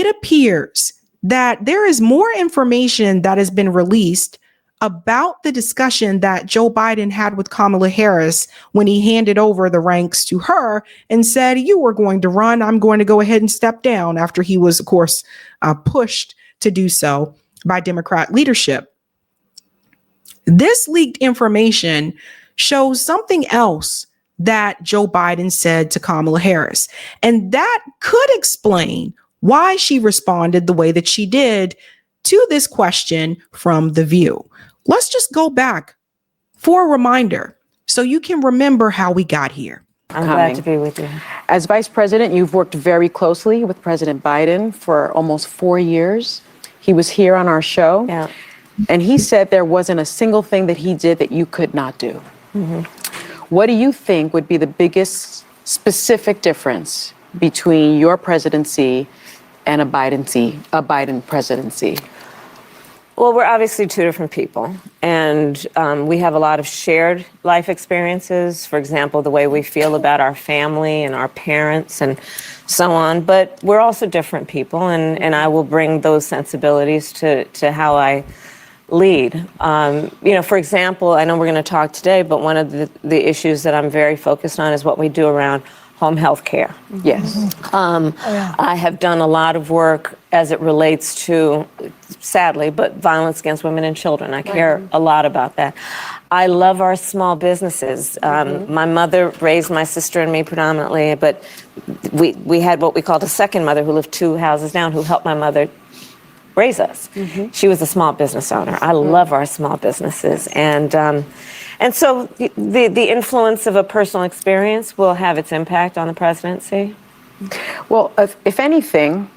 appears that there is more information that has been released about the discussion that Joe Biden had with Kamala Harris when he handed over the ranks to her and said, you were going to run, I'm going to go ahead and step down, after he was, of course, pushed to do so by Democrat leadership. This leaked information shows something else that Joe Biden said to Kamala Harris, and that could explain why she responded the way that she did to this question from The View. Let's just go back for a reminder so you can remember how we got here. I'm glad to be with you. As vice president, you've worked very closely with President Biden for almost 4 years. He was here on our show, and he said there wasn't a single thing that he did that you could not do. Mm-hmm. What do you think would be the biggest specific difference between your presidency and a Biden presidency? Well, we're obviously two different people, and we have a lot of shared life experiences. For example, the way we feel about our family and our parents and so on. But we're also different people, and I will bring those sensibilities to how I lead. For example, I know we're going to talk today, but one of the issues that I'm very focused on is what we do around home health care. Yes. I have done a lot of work as it relates to, sadly, but violence against women and children. I care a lot about that. I love our small businesses. My mother raised my sister and me predominantly, but we had what we called a second mother who lived 2 houses down, who helped my mother raise us. She was a small business owner. I love our small businesses. And so the influence of a personal experience will have its impact on the presidency. Well, if anything,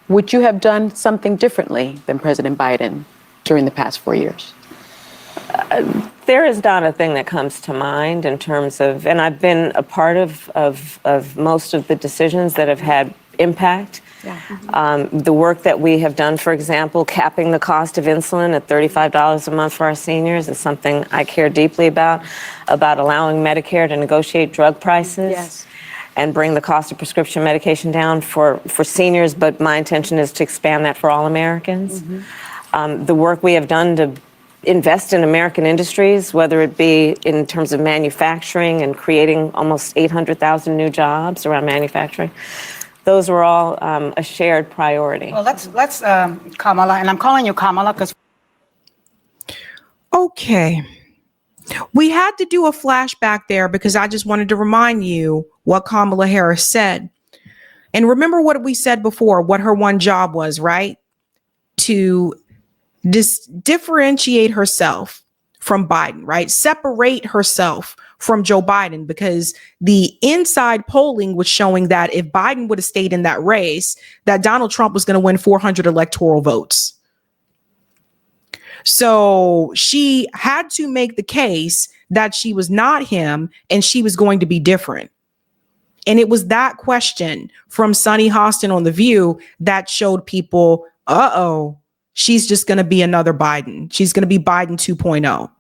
would you have done something differently than President Biden during the past 4 years? There is not a thing that comes to mind in terms of, and I've been a part of most of the decisions that have had impact. The work that we have done, for example, capping the cost of insulin at $35 a month for our seniors is something I care deeply about allowing Medicare to negotiate drug prices and bring the cost of prescription medication down for seniors, but my intention is to expand that for all Americans. The work we have done to invest in American industries, whether it be in terms of manufacturing and creating almost 800,000 new jobs around manufacturing. Those were all a shared priority. Well, let's Kamala, and I'm calling you Kamala because. Okay. We had to do a flashback there because I just wanted to remind you what Kamala Harris said. And remember what we said before, what her one job was, right? To differentiate herself from Biden, right? Separate herself from Joe Biden, because the inside polling was showing that if Biden would have stayed in that race, that Donald Trump was going to win 400 electoral votes. So she had to make the case that she was not him and she was going to be different. And it was that question from Sunny Hostin on The View that showed people, she's just going to be another Biden. She's going to be Biden 2.0.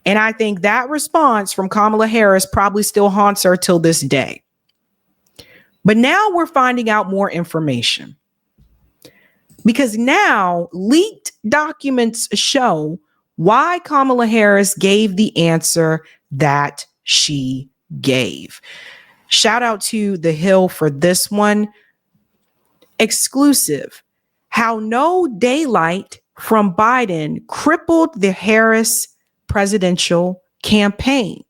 And I think that response from Kamala Harris probably still haunts her till this day. But now we're finding out more information, because now leaked documents show why Kamala Harris gave the answer that she gave. Shout out to The Hill for this one. Exclusive. How no daylight from Biden crippled the Harris presidential campaign.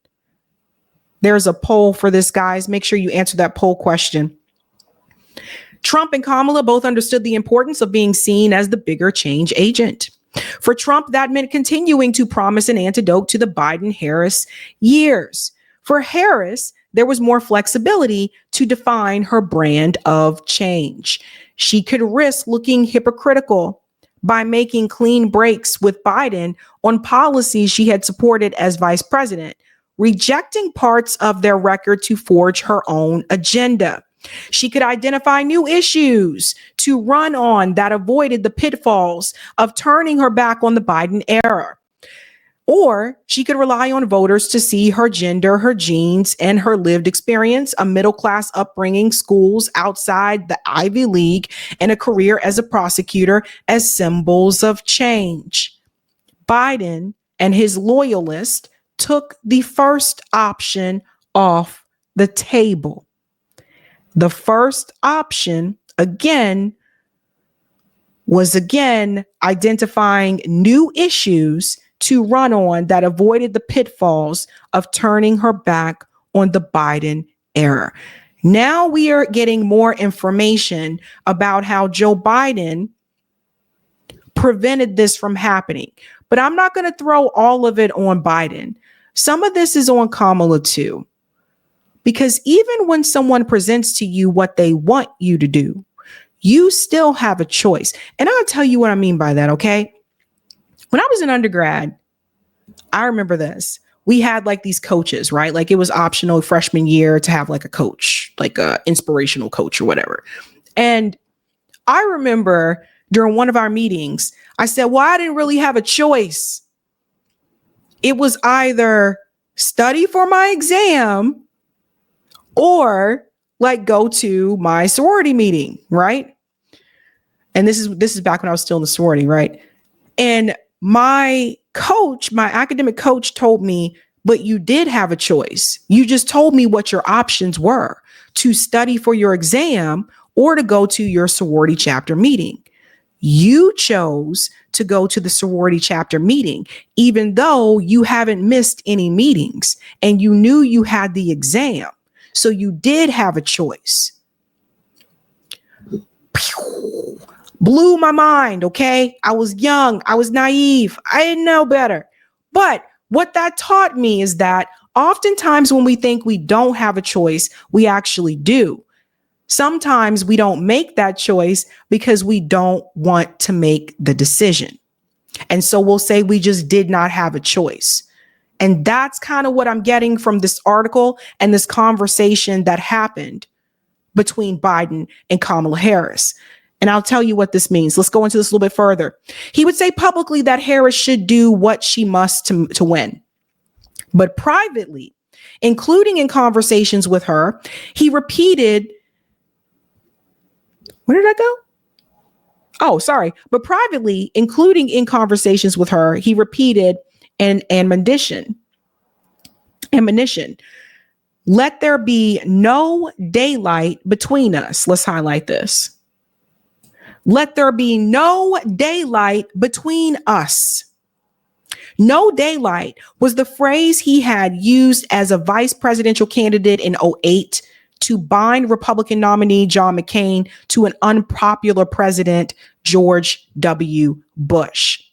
There's a poll for this, guys. Make sure you answer that poll question. Trump and Kamala both understood the importance of being seen as the bigger change agent. For Trump, that meant continuing to promise an antidote to the Biden-Harris years. For Harris, there was more flexibility to define her brand of change. She could risk looking hypocritical by making clean breaks with Biden on policies she had supported as vice president, rejecting parts of their record to forge her own agenda. She could identify new issues to run on that avoided the pitfalls of turning her back on the Biden era. Or she could rely on voters to see her gender, her genes, and her lived experience, a middle-class upbringing, schools outside the Ivy League, and a career as a prosecutor as symbols of change. Biden and his loyalists took the first option off the table. The first option, was identifying new issues to run on that avoided the pitfalls of turning her back on the Biden era. Now we are getting more information about how Joe Biden prevented this from happening. But I'm not going to throw all of it on Biden. Some of this is on Kamala too. Because even when someone presents to you what they want you to do, you still have a choice. And I'll tell you what I mean by that, okay? When I was an undergrad, I remember this. We had like these coaches, right? Like it was optional freshman year to have like a coach, like a inspirational coach or whatever. And I remember during one of our meetings, I said, well, I didn't really have a choice. It was either study for my exam or like go to my sorority meeting, right? And this is back when I was still in the sorority, right? And my academic coach told me, but you did have a choice. You just told me what your options were: to study for your exam or to go to your sorority chapter meeting. You chose to go to the sorority chapter meeting, even though you haven't missed any meetings and you knew you had the exam. So you did have a choice. Blew my mind, okay? I was young. I was naive. I didn't know better. But what that taught me is that oftentimes when we think we don't have a choice, we actually do. Sometimes we don't make that choice because we don't want to make the decision. And so we'll say we just did not have a choice. And that's kind of what I'm getting from this article and this conversation that happened between Biden and Kamala Harris. And I'll tell you what this means. Let's go into this a little bit further. He would say publicly that Harris should do what she must to win. But privately, including in conversations with her, he repeated, where did I go? Oh, sorry. But privately, including in conversations with her, he repeated an admonition. Let there be no daylight between us. Let's highlight this. Let there be no daylight between us. No daylight was the phrase he had used as a vice presidential candidate in 2008 to bind Republican nominee John McCain to an unpopular president, George W. Bush.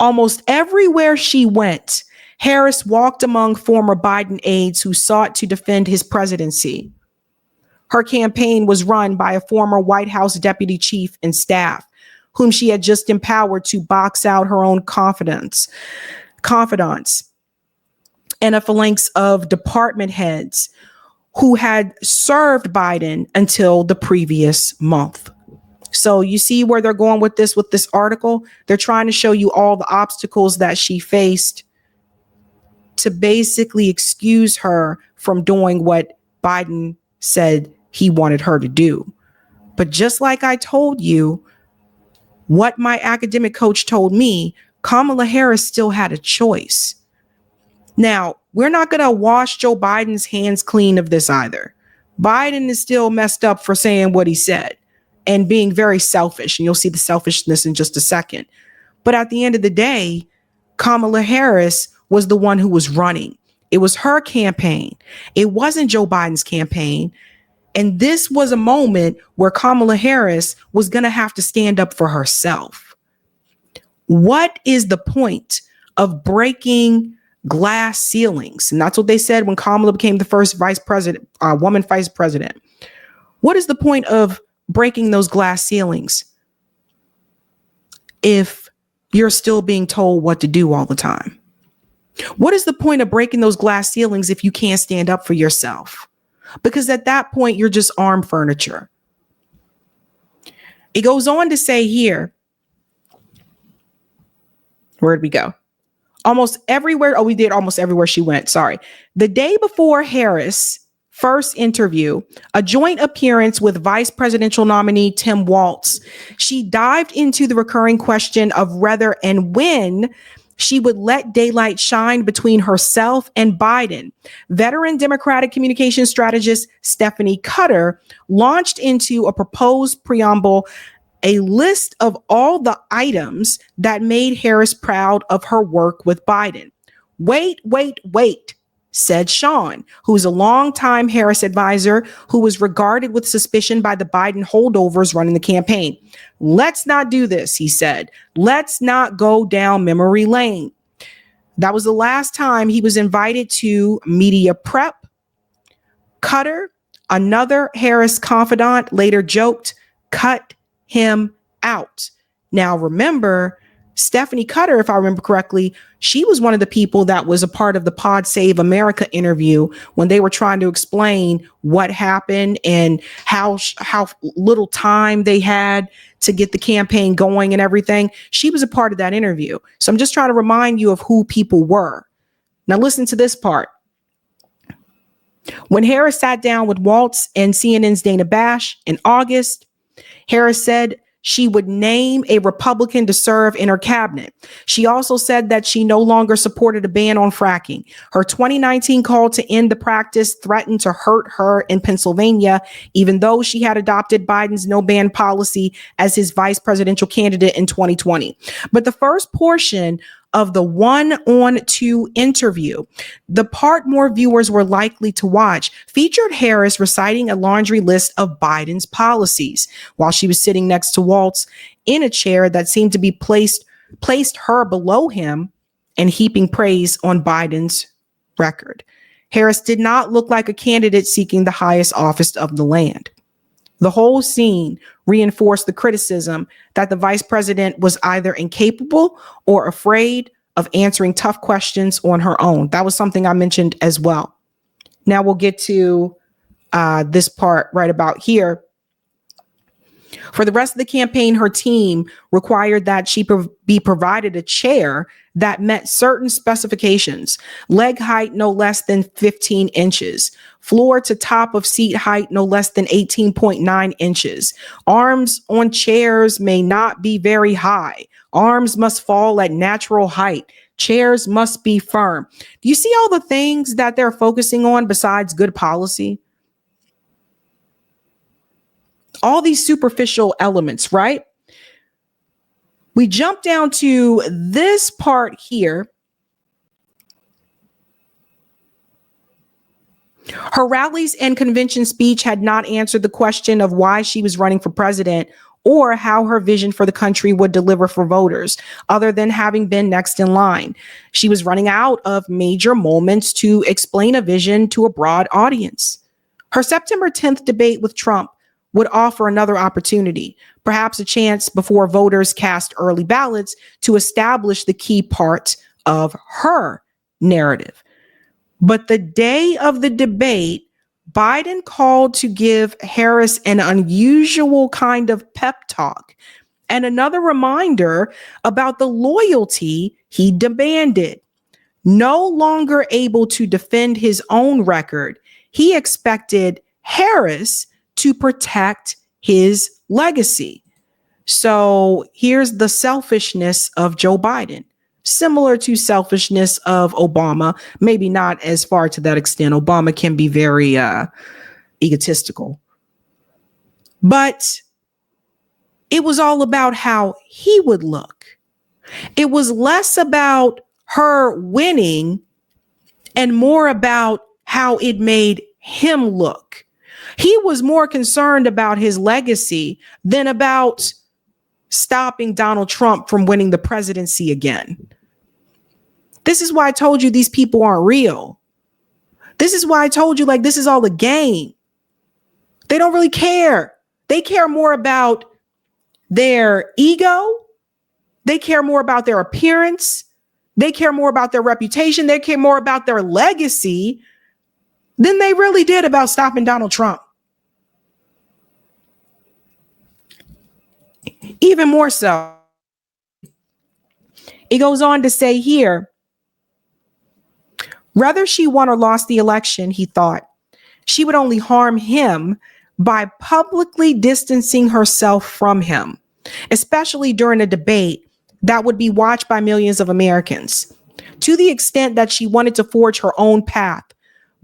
Almost everywhere she went, Harris walked among former Biden aides who sought to defend his presidency. Her campaign was run by a former White House deputy chief and staff, whom she had just empowered to box out her own confidants, and a phalanx of department heads who had served Biden until the previous month. So you see where they're going with this article? They're trying to show you all the obstacles that she faced to basically excuse her from doing what Biden said he wanted her to do. But just like I told you, what my academic coach told me, Kamala Harris still had a choice. Now, we're not going to wash Joe Biden's hands clean of this either. Biden is still messed up for saying what he said and being very selfish. And you'll see the selfishness in just a second. But at the end of the day, Kamala Harris was the one who was running. It was her campaign. It wasn't Joe Biden's campaign. And this was a moment where Kamala Harris was going to have to stand up for herself. What is the point of breaking glass ceilings? And that's what they said when Kamala became the first woman vice president. What is the point of breaking those glass ceilings if you're still being told what to do all the time? What is the point of breaking those glass ceilings if you can't stand up for yourself? Because at that point, you're just arm furniture. It goes on to say here, where did we go? almost everywhere. Oh, we did almost everywhere she went. Sorry. The day before Harris' first interview, a joint appearance with vice presidential nominee Tim Walz, she dived into the recurring question of whether and when she would let daylight shine between herself and Biden. Veteran Democratic communication strategist Stephanie Cutter launched into a proposed preamble, a list of all the items that made Harris proud of her work with Biden. Wait, said Sean, who's a longtime Harris advisor who was regarded with suspicion by the Biden holdovers running the campaign. Let's not do this, he said. Let's not go down memory lane. That was the last time he was invited to media prep. Cutter, another Harris confidant, later joked, cut him out. Now, remember, Stephanie Cutter, if I remember correctly, she was one of the people that was a part of the Pod Save America interview when they were trying to explain what happened and how little time they had to get the campaign going and everything. She was a part of that interview. So I'm just trying to remind you of who people were. Now, listen to this part. When Harris sat down with Walz and CNN's Dana Bash in August, Harris said she would name a Republican to serve in her cabinet. She also said that she no longer supported a ban on fracking. Her 2019 call to end the practice threatened to hurt her in Pennsylvania, even though she had adopted Biden's no ban policy as his vice presidential candidate in 2020. But the first portion of the 1-on-2 interview, the part more viewers were likely to watch, featured Harris reciting a laundry list of Biden's policies while she was sitting next to Walz in a chair that seemed to be placed her below him and heaping praise on Biden's record. Harris did not look like a candidate seeking the highest office of the land. The whole scene reinforced the criticism that the vice president was either incapable or afraid of answering tough questions on her own. That was something I mentioned as well. Now we'll get to this part right about here. For the rest of the campaign, her team required that she be provided a chair that met certain specifications: leg height no less than 15 inches, floor to top of seat height no less than 18.9 inches. Arms on chairs may not be very high. Arms must fall at natural height. Chairs must be firm. Do you see all the things that they're focusing on besides good policy? All these superficial elements, right? We jump down to this part here. Her rallies and convention speech had not answered the question of why she was running for president or how her vision for the country would deliver for voters, other than having been next in line. She was running out of major moments to explain a vision to a broad audience. Her September 10th debate with Trump would offer another opportunity, perhaps a chance before voters cast early ballots to establish the key part of her narrative. But the day of the debate, Biden called to give Harris an unusual kind of pep talk and another reminder about the loyalty he demanded. No longer able to defend his own record, he expected Harris to protect his legacy. So here's the selfishness of Joe Biden, similar to selfishness of Obama, maybe not as far to that extent. Obama can be very egotistical, but it was all about how he would look. It was less about her winning and more about how it made him look. He was more concerned about his legacy than about stopping Donald Trump from winning the presidency again. This is why I told you these people aren't real. This is why I told you, like, this is all a game. They don't really care. They care more about their ego. They care more about their appearance. They care more about their reputation. They care more about their legacy than they really did about stopping Donald Trump. Even more so, it goes on to say here, Whether she won or lost the election, he thought, she would only harm him by publicly distancing herself from him, especially during a debate that would be watched by millions of Americans. To the extent that she wanted to forge her own path,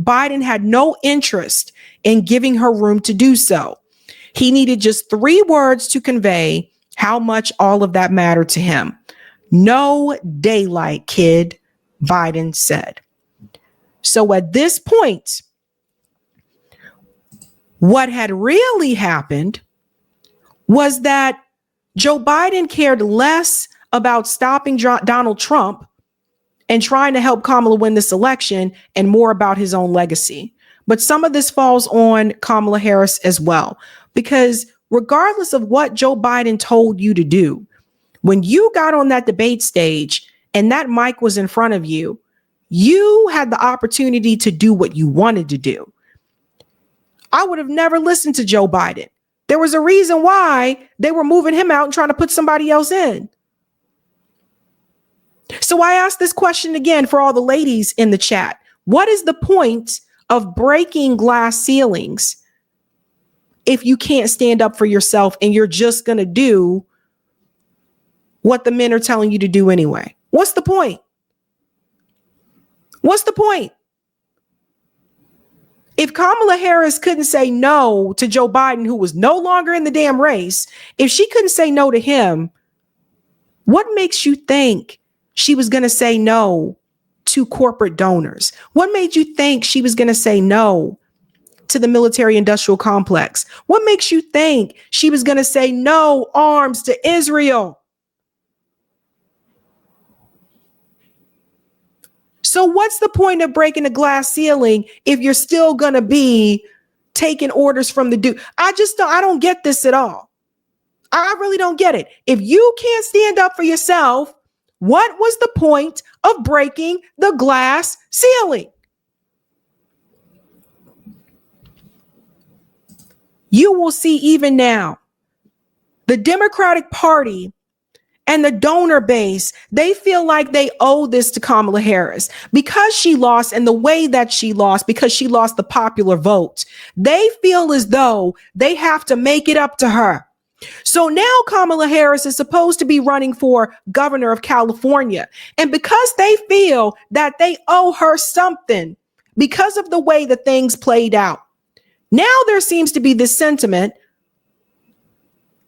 Biden had no interest in giving her room to do so. He needed just 3 words to convey how much all of that mattered to him. No daylight, kid, Biden said. So at this point, what had really happened was that Joe Biden cared less about stopping Donald Trump and trying to help Kamala win this election and more about his own legacy. But some of this falls on Kamala Harris as well, because regardless of what Joe Biden told you to do, when you got on that debate stage and that mic was in front of you, you had the opportunity to do what you wanted to do. I would have never listened to Joe Biden. There was a reason why they were moving him out and trying to put somebody else in. So I asked this question again for all the ladies in the chat. What is the point of breaking glass ceilings if you can't stand up for yourself and you're just going to do what the men are telling you to do anyway? What's the point? What's the point? If Kamala Harris couldn't say no to Joe Biden, who was no longer in the damn race, if she couldn't say no to him, what makes you think she was going to say no to corporate donors? What made you think she was going to say no to the military industrial complex? What makes you think she was going to say no arms to Israel? So what's the point of breaking the glass ceiling if you're still going to be taking orders from the dude? I don't get this at all. I really don't get it. If you can't stand up for yourself, what was the point of breaking the glass ceiling? You will see even now, the Democratic Party and the donor base, they feel like they owe this to Kamala Harris because she lost, and the way that she lost, because she lost the popular vote. They feel as though they have to make it up to her. So now Kamala Harris is supposed to be running for governor of California. And because they feel that they owe her something because of the way that things played out, now there seems to be this sentiment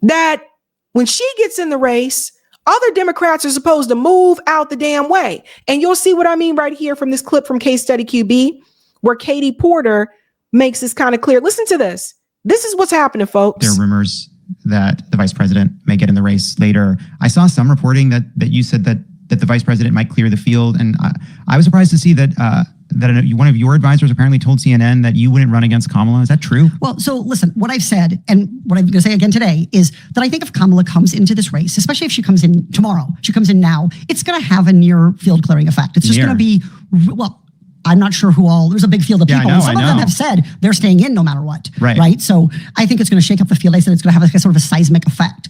that when she gets in the race, other Democrats are supposed to move out the damn way. And you'll see what I mean right here from this clip from Case Study QB, where Katie Porter makes this kind of clear. Listen to this. This is what's happening, folks. There are rumors that the vice president may get in the race later. I saw some reporting that you said that the vice president might clear the field. And I was surprised to see that one of your advisors apparently told CNN that you wouldn't run against Kamala. Is that true? Well, so listen, what I've said and what I'm going to say again today is that I think if Kamala comes into this race, especially if she comes in tomorrow, she comes in now, it's going to have a near field clearing effect. It's just going to be, well, I'm not sure who all, there's a big field of people. And some of them have said they're staying in no matter what. Right. So I think it's going to shake up the field. I said it's going to have a sort of a seismic effect.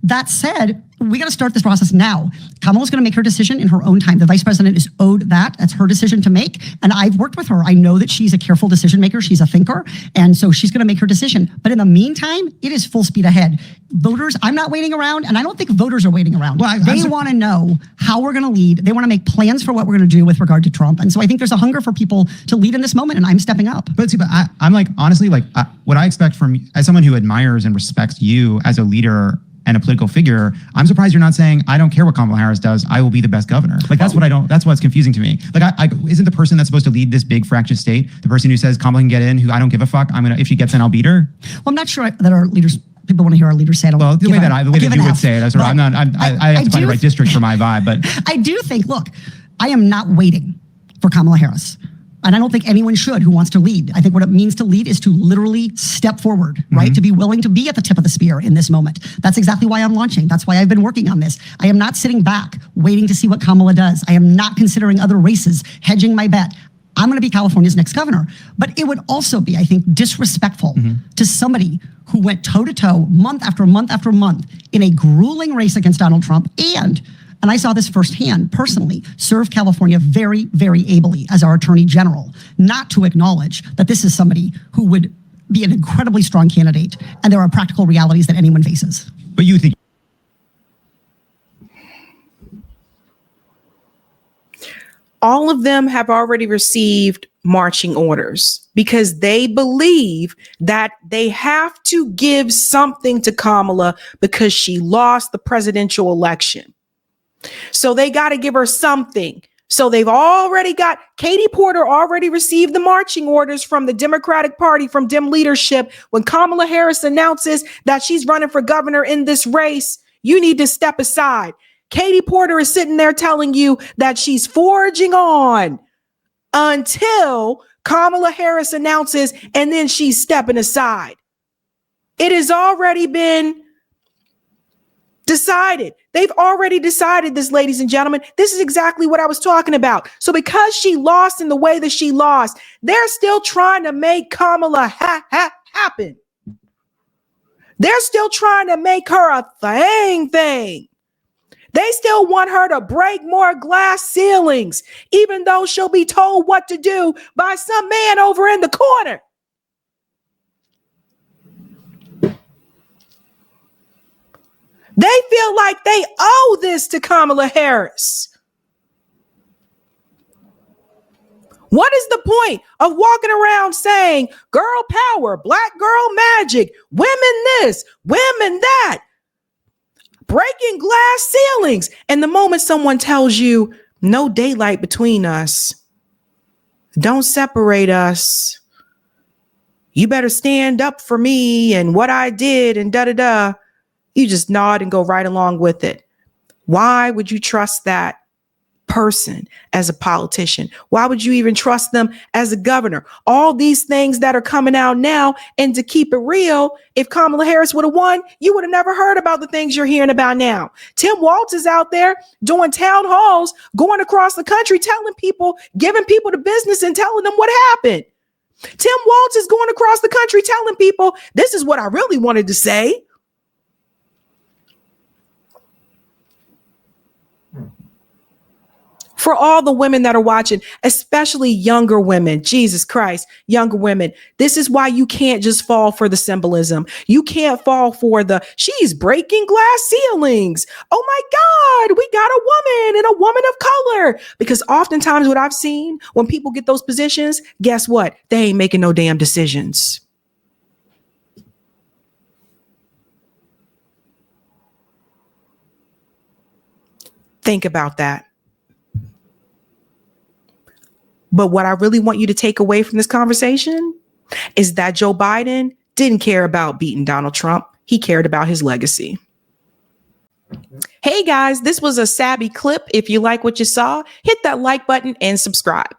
That said, we got to start this process now. Kamala's going to make her decision in her own time. The vice president is owed that. That's her decision to make. And I've worked with her. I know that she's a careful decision maker. She's a thinker. And so she's going to make her decision. But in the meantime, it is full speed ahead. Voters, I'm not waiting around. And I don't think voters are waiting around. Well, they want to know how we're going to lead. They want to make plans for what we're going to do with regard to Trump. And so I think there's a hunger for people to lead in this moment. And I'm stepping up. But see, I'm like, honestly, like what I expect from, as someone who admires and respects you as a leader and a political figure, I'm surprised you're not saying, I don't care what Kamala Harris does, I will be the best governor. Like, that's what's confusing to me. Like, isn't the person that's supposed to lead this big fractious state the person who says Kamala can get in, who I don't give a fuck, if she gets in, I'll beat her? Well, I'm not sure that our leaders, people want to hear our leaders say it. Well, the way that you would say it, I have to find the right district for my vibe, but. I do think, look, I am not waiting for Kamala Harris. And I don't think anyone should who wants to lead. I think what it means to lead is to literally step forward, right? To be willing to be at the tip of the spear in this moment. That's exactly why I'm launching. That's why I've been working on this. I am not sitting back waiting to see what Kamala does. I am not considering other races, hedging my bet. I'm going to be California's next governor. But it would also be, I think, disrespectful to somebody who went toe-to-toe month after month after month in a grueling race against Donald Trump and and I saw this firsthand personally, served California very, very ably as our attorney general, not to acknowledge that this is somebody who would be an incredibly strong candidate, and there are practical realities that anyone faces. But you think all of them have already received marching orders because they believe that they have to give something to Kamala because she lost the presidential election. So they got to give her something. So they've already got Katie Porter already received the marching orders from the Democratic Party, from Dem leadership. When Kamala Harris announces that she's running for governor in this race, you need to step aside. Katie Porter is sitting there telling you that she's forging on until Kamala Harris announces, and then she's stepping aside. It has already been decided. They've already decided this, ladies and gentlemen. This is exactly what I was talking about. So because she lost in the way that she lost, they're still trying to make Kamala happen. They're still trying to make her a thing. They still want her to break more glass ceilings, even though she'll be told what to do by some man over in the corner. They feel like they owe this to Kamala Harris. What is the point of walking around saying girl power, black girl magic, women this, women that, breaking glass ceilings? And the moment someone tells you no daylight between us, don't separate us, you better stand up for me and what I did and da-da-da, you just nod and go right along with it. Why would you trust that person as a politician? Why would you even trust them as a governor? All these things that are coming out now, and to keep it real, if Kamala Harris would have won, you would have never heard about the things you're hearing about now. Tim Walz is out there doing town halls, going across the country, telling people, giving people the business and telling them what happened. Tim Walz is going across the country telling people, this is what I really wanted to say. For all the women that are watching, especially younger women, Jesus Christ, younger women, this is why you can't just fall for the symbolism. You can't fall for the, she's breaking glass ceilings. Oh my God, we got a woman and a woman of color. Because oftentimes what I've seen when people get those positions, guess what? They ain't making no damn decisions. Think about that. But what I really want you to take away from this conversation is that Joe Biden didn't care about beating Donald Trump. He cared about his legacy. Hey guys, this was a Sabby clip. If you like what you saw, hit that like button and subscribe.